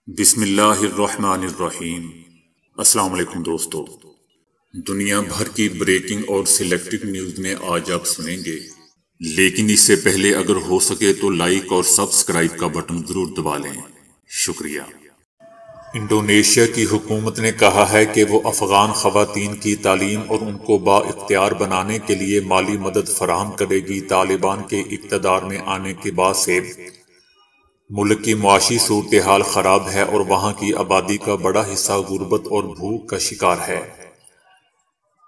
بسم اللہ الرحمن الرحیم۔ السلام علیکم دوستو، دنیا بھر کی بریکنگ اور سلیکٹڈ نیوز میں آج آپ سنیں گے، لیکن اس سے پہلے اگر ہو سکے تو لائک اور سبسکرائب کا بٹن ضرور دبا لیں۔ شکریہ۔ انڈونیشیا کی حکومت نے کہا ہے کہ وہ افغان خواتین کی تعلیم اور ان کو با اختیار بنانے کے لیے مالی مدد فراہم کرے گی۔ طالبان کے اقتدار میں آنے کے بعد سے ملک کی معاشی صورتحال خراب ہے اور وہاں کی آبادی کا بڑا حصہ غربت اور بھوک کا شکار ہے۔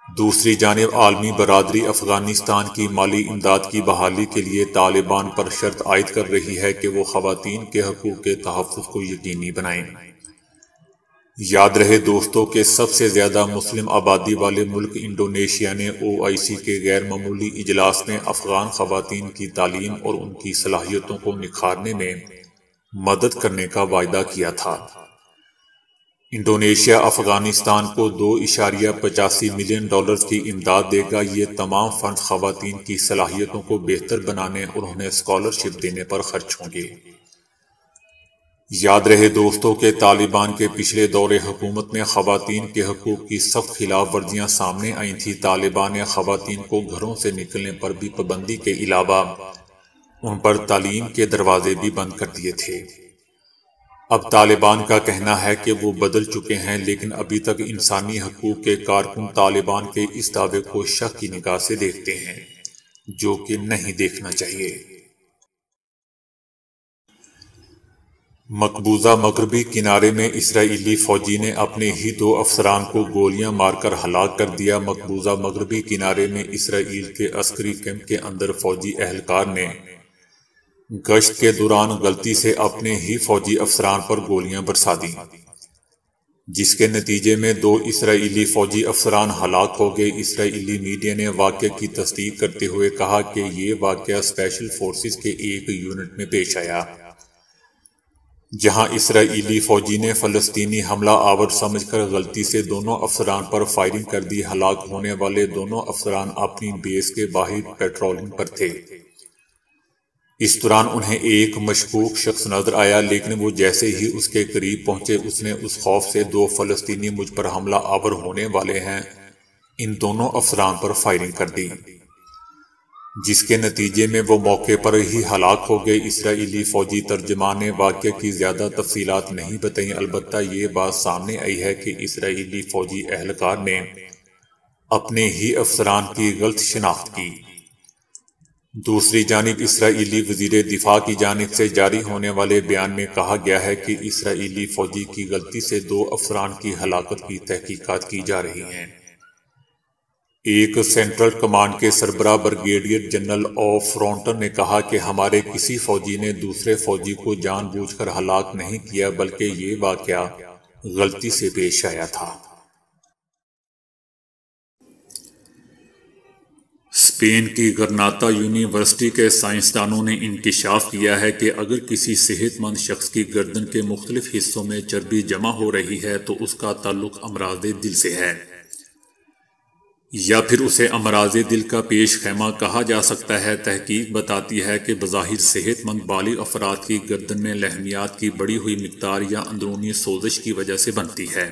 دوسری جانب عالمی برادری افغانستان کی مالی امداد کی بحالی کے لیے طالبان پر شرط عائد کر رہی ہے کہ وہ خواتین کے حقوق کے تحفظ کو یقینی بنائیں۔ یاد رہے دوستو کہ سب سے زیادہ مسلم آبادی والے ملک انڈونیشیا نے OIC کے غیر معمولی اجلاس میں افغان خواتین کی تعلیم اور ان کی صلاحیتوں کو نکھارنے میں مدد کرنے کا وعدہ کیا تھا۔ انڈونیشیا افغانستان کو $2.85 ملین کی امداد دے گا۔ یہ تمام فنڈ خواتین کی صلاحیتوں کو بہتر بنانے اور انہیں اسکالرشپ دینے پر خرچ ہوں گے۔ یاد رہے دوستو کہ طالبان کے پچھلے دور حکومت میں خواتین کے حقوق کی سخت خلاف ورزیاں سامنے آئی تھیں۔ طالبان نے خواتین کو گھروں سے نکلنے پر بھی پابندی کے علاوہ ان پر تعلیم کے دروازے بھی بند کر دیے تھے۔ اب طالبان کا کہنا ہے کہ وہ بدل چکے ہیں، لیکن ابھی تک انسانی حقوق کے کارکن طالبان کے اس دعوے کو شک کی نگاہ سے دیکھتے ہیں، جو کہ نہیں دیکھنا چاہیے۔ مقبوضہ مغربی کنارے میں اسرائیلی فوجی نے اپنے ہی 2 افسران کو گولیاں مار کر ہلاک کر دیا۔ مقبوضہ مغربی کنارے میں اسرائیل کے عسکری کیمپ کے اندر فوجی اہلکار نے گشت کے دوران غلطی سے اپنے ہی فوجی افسران پر گولیاں برسا دیں، جس کے نتیجے میں 2 اسرائیلی فوجی افسران ہلاک ہو گئے۔ اسرائیلی میڈیا نے واقعے کی تصدیق کرتے ہوئے کہا کہ یہ واقعہ اسپیشل فورسز کے ایک یونٹ میں پیش آیا، جہاں اسرائیلی فوجی نے فلسطینی حملہ آور سمجھ کر غلطی سے دونوں افسران پر فائرنگ کر دی۔ ہلاک ہونے والے دونوں افسران اپنی بیس کے باہر پیٹرولنگ پر تھے۔ اس دوران انہیں ایک مشکوک شخص نظر آیا، لیکن وہ جیسے ہی اس کے قریب پہنچے اس نے اس خوف سے 2 فلسطینی مجھ پر حملہ آور ہونے والے ہیں ان دونوں افسران پر فائرنگ کر دی، جس کے نتیجے میں وہ موقع پر ہی ہلاک ہو گئے۔ اسرائیلی فوجی ترجمان نے واقعے کی زیادہ تفصیلات نہیں بتائیں، البتہ یہ بات سامنے آئی ہے کہ اسرائیلی فوجی اہلکار نے اپنے ہی افسران کی غلط شناخت کی۔ دوسری جانب اسرائیلی وزیر دفاع کی جانب سے جاری ہونے والے بیان میں کہا گیا ہے کہ اسرائیلی فوجی کی غلطی سے 2 افسران کی ہلاکت کی تحقیقات کی جا رہی ہیں۔ ایک سینٹرل کمانڈ کے سربراہ بریگیڈیئر جنرل آف فرونٹر نے کہا کہ ہمارے کسی فوجی نے دوسرے فوجی کو جان بوجھ کر ہلاک نہیں کیا، بلکہ یہ واقعہ غلطی سے پیش آیا تھا۔ اسپین کی گرناتا یونیورسٹی کے سائنسدانوں نے انکشاف کیا ہے کہ اگر کسی صحت مند شخص کی گردن کے مختلف حصوں میں چربی جمع ہو رہی ہے تو اس کا تعلق امراض دل سے ہے، یا پھر اسے امراض دل کا پیش خیمہ کہا جا سکتا ہے۔ تحقیق بتاتی ہے کہ بظاہر صحت مند بالغ افراد کی گردن میں لحمیات کی بڑھی ہوئی مقدار یا اندرونی سوزش کی وجہ سے بنتی ہے۔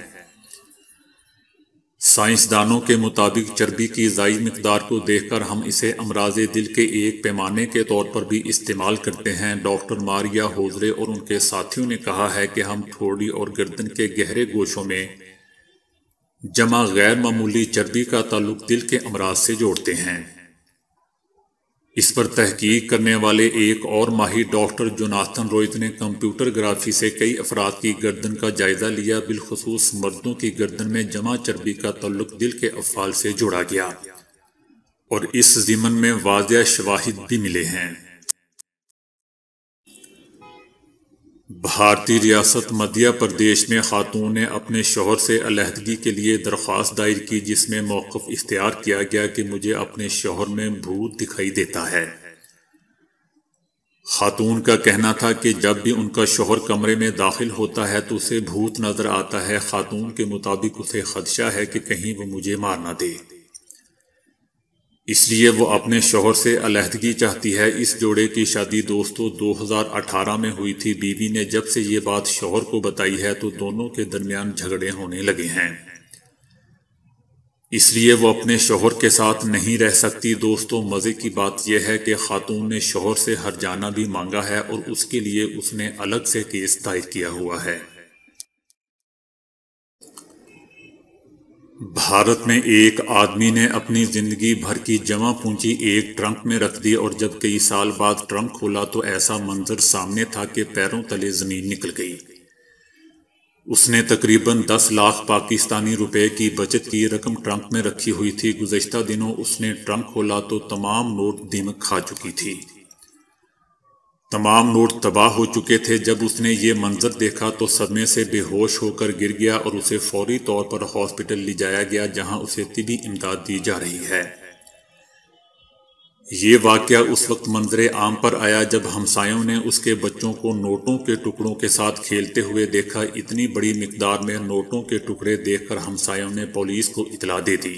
سائنسدانوں کے مطابق چربی کی زائد مقدار کو دیکھ کر ہم اسے امراض دل کے ایک پیمانے کے طور پر بھی استعمال کرتے ہیں۔ ڈاکٹر ماریا ہوزرے اور ان کے ساتھیوں نے کہا ہے کہ ہم ٹھوڑی اور گردن کے گہرے گوشوں میں جمع غیر معمولی چربی کا تعلق دل کے امراض سے جوڑتے ہیں۔ اس پر تحقیق کرنے والے ایک اور ماہر ڈاکٹر جوناتھن رویت نے کمپیوٹر گرافی سے کئی افراد کی گردن کا جائزہ لیا، بالخصوص مردوں کی گردن میں جمع چربی کا تعلق دل کے افعال سے جوڑا گیا، اور اس ضمن میں واضح شواہد بھی ملے ہیں۔ بھارتی ریاست مدھیہ پردیش میں خاتون نے اپنے شوہر سے علیحدگی کے لیے درخواست دائر کی، جس میں موقف اختیار کیا گیا کہ مجھے اپنے شوہر میں بھوت دکھائی دیتا ہے۔ خاتون کا کہنا تھا کہ جب بھی ان کا شوہر کمرے میں داخل ہوتا ہے تو اسے بھوت نظر آتا ہے۔ خاتون کے مطابق اسے خدشہ ہے کہ کہیں وہ مجھے مار نہ دے۔ اس لیے وہ اپنے شوہر سے علیحدگی چاہتی ہے۔ اس جوڑے کی شادی دوستو 2018 میں ہوئی تھی۔ بیوی نے جب سے یہ بات شوہر کو بتائی ہے تو دونوں کے درمیان جھگڑے ہونے لگے ہیں، اس لیے وہ اپنے شوہر کے ساتھ نہیں رہ سکتی۔ دوستو مزے کی بات یہ ہے کہ خاتون نے شوہر سے ہرجانہ بھی مانگا ہے اور اس کے لیے اس نے الگ سے کیس دائر کیا ہوا ہے۔ بھارت میں ایک آدمی نے اپنی زندگی بھر کی جمع پونجی ایک ٹرنک میں رکھ دی اور جب کئی سال بعد ٹرنک کھولا تو ایسا منظر سامنے تھا کہ پیروں تلے زمین نکل گئی۔ اس نے تقریباً 10 لاکھ پاکستانی روپے کی بچت کی رقم ٹرنک میں رکھی ہوئی تھی۔ گزشتہ دنوں اس نے ٹرنک کھولا تو تمام نوٹ دیمک کھا چکی تھی، تمام نوٹ تباہ ہو چکے تھے۔ جب اس نے یہ منظر دیکھا تو صدمے سے بے ہوش ہو کر گر گیا اور اسے فوری طور پر ہاسپٹل لے جایا گیا جہاں اسے طبی امداد دی جا رہی ہے۔ یہ واقعہ اس وقت منظر عام پر آیا جب ہمسایوں نے اس کے بچوں کو نوٹوں کے ٹکڑوں کے ساتھ کھیلتے ہوئے دیکھا۔ اتنی بڑی مقدار میں نوٹوں کے ٹکڑے دیکھ کر ہمسایوں نے پولیس کو اطلاع دے دی۔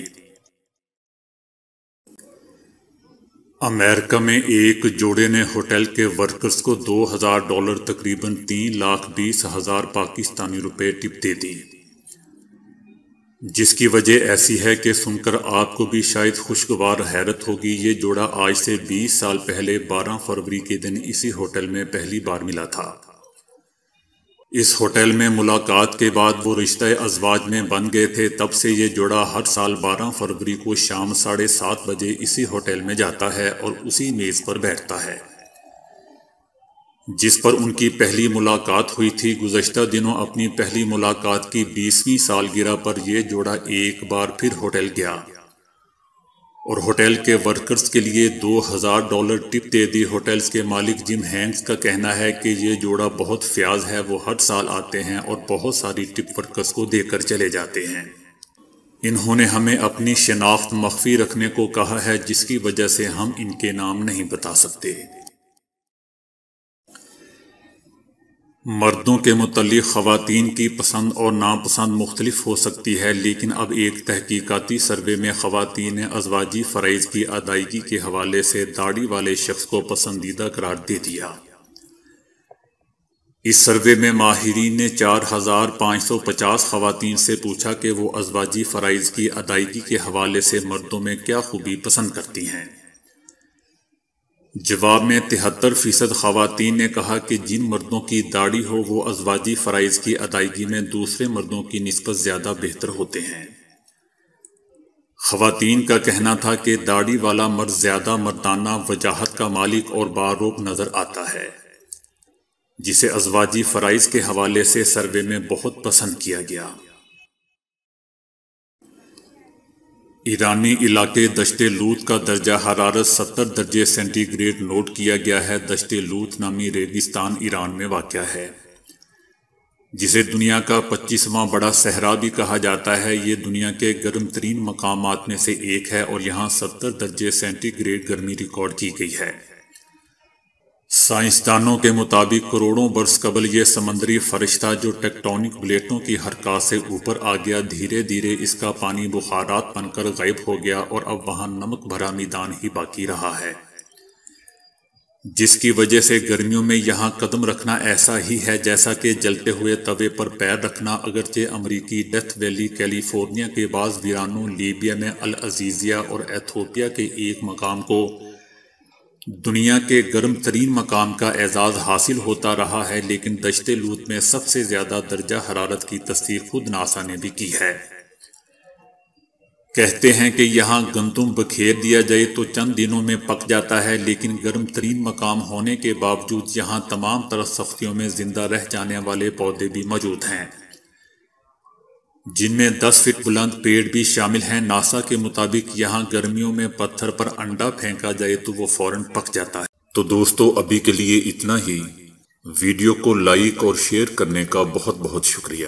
امریکہ میں ایک جوڑے نے ہوٹل کے ورکرز کو $2000 تقریباً 3,20,000 پاکستانی روپے ٹپ دے دی، جس کی وجہ ایسی ہے کہ سن کر آپ کو بھی شاید خوشگوار حیرت ہوگی۔ یہ جوڑا آج سے 20 سال پہلے 12 فروری کے دن اسی ہوٹل میں پہلی بار ملا تھا۔ اس ہوٹل میں ملاقات کے بعد وہ رشتہ ازواج میں بن گئے تھے۔ تب سے یہ جوڑا ہر سال 12 فروری کو شام 7:30 بجے اسی ہوٹل میں جاتا ہے اور اسی میز پر بیٹھتا ہے جس پر ان کی پہلی ملاقات ہوئی تھی۔ گزشتہ دنوں اپنی پہلی ملاقات کی 20ویں سالگرہ پر یہ جوڑا ایک بار پھر ہوٹل گیا اور ہوٹل کے ورکرز کے لیے $2000 ٹپ دے دی۔ ہوٹلز کے مالک جم ہینکس کا کہنا ہے کہ یہ جوڑا بہت فیاض ہے، وہ ہر سال آتے ہیں اور بہت ساری ٹپ ورکرز کو دے کر چلے جاتے ہیں۔ انہوں نے ہمیں اپنی شناخت مخفی رکھنے کو کہا ہے جس کی وجہ سے ہم ان کے نام نہیں بتا سکتے۔ مردوں کے متعلق خواتین کی پسند اور ناپسند مختلف ہو سکتی ہے، لیکن اب ایک تحقیقاتی سروے میں خواتین نے ازواجی فرائض کی ادائیگی کے حوالے سے داڑھی والے شخص کو پسندیدہ قرار دے دیا۔ اس سروے میں ماہرین نے 4550 خواتین سے پوچھا کہ وہ ازواجی فرائض کی ادائیگی کے حوالے سے مردوں میں کیا خوبی پسند کرتی ہیں۔ جواب میں 73% خواتین نے کہا کہ جن مردوں کی داڑھی ہو وہ ازواجی فرائض کی ادائیگی میں دوسرے مردوں کی نسبت زیادہ بہتر ہوتے ہیں۔ خواتین کا کہنا تھا کہ داڑھی والا مرد زیادہ مردانہ وجاہت کا مالک اور باروب نظر آتا ہے، جسے ازواجی فرائض کے حوالے سے سروے میں بہت پسند کیا گیا۔ ایرانی علاقے دشت لوت کا درجہ حرارت 70 درجے سینٹی گریڈ نوٹ کیا گیا ہے۔ دشت لوت نامی ریگستان ایران میں واقع ہے، جسے دنیا کا 25واں بڑا صحرا بھی کہا جاتا ہے۔ یہ دنیا کے گرم ترین مقامات میں سے ایک ہے اور یہاں 70 درجے سینٹی گریڈ گرمی ریکارڈ کی گئی ہے۔ سائنسدانوں کے مطابق کروڑوں برس قبل یہ سمندری فرشتہ جو ٹیکٹونک پلیٹوں کی حرکات سے اوپر آ گیا، دھیرے دھیرے اس کا پانی بخارات بن کر غائب ہو گیا اور اب وہاں نمک بھرا میدان ہی باقی رہا ہے، جس کی وجہ سے گرمیوں میں یہاں قدم رکھنا ایسا ہی ہے جیسا کہ جلتے ہوئے توے پر پیر رکھنا۔ اگرچہ امریکی ڈیتھ ویلی کیلیفورنیا کے بعض ویرانوں، لیبیا میں العزیزیہ اور ایتھوپیا کے ایک مقام کو دنیا کے گرم ترین مقام کا اعزاز حاصل ہوتا رہا ہے، لیکن دشت لوت میں سب سے زیادہ درجہ حرارت کی تصدیق خود ناسا نے بھی کی ہے۔ کہتے ہیں کہ یہاں گندم بکھیر دیا جائے تو چند دنوں میں پک جاتا ہے، لیکن گرم ترین مقام ہونے کے باوجود یہاں تمام طرح سختیوں میں زندہ رہ جانے والے پودے بھی موجود ہیں، جن میں 10 فٹ بلند پیڑ بھی شامل ہیں۔ ناسا کے مطابق یہاں گرمیوں میں پتھر پر انڈا پھینکا جائے تو وہ فوراً پک جاتا ہے۔ تو دوستو ابھی کے لیے اتنا ہی۔ ویڈیو کو لائک اور شیئر کرنے کا بہت بہت شکریہ۔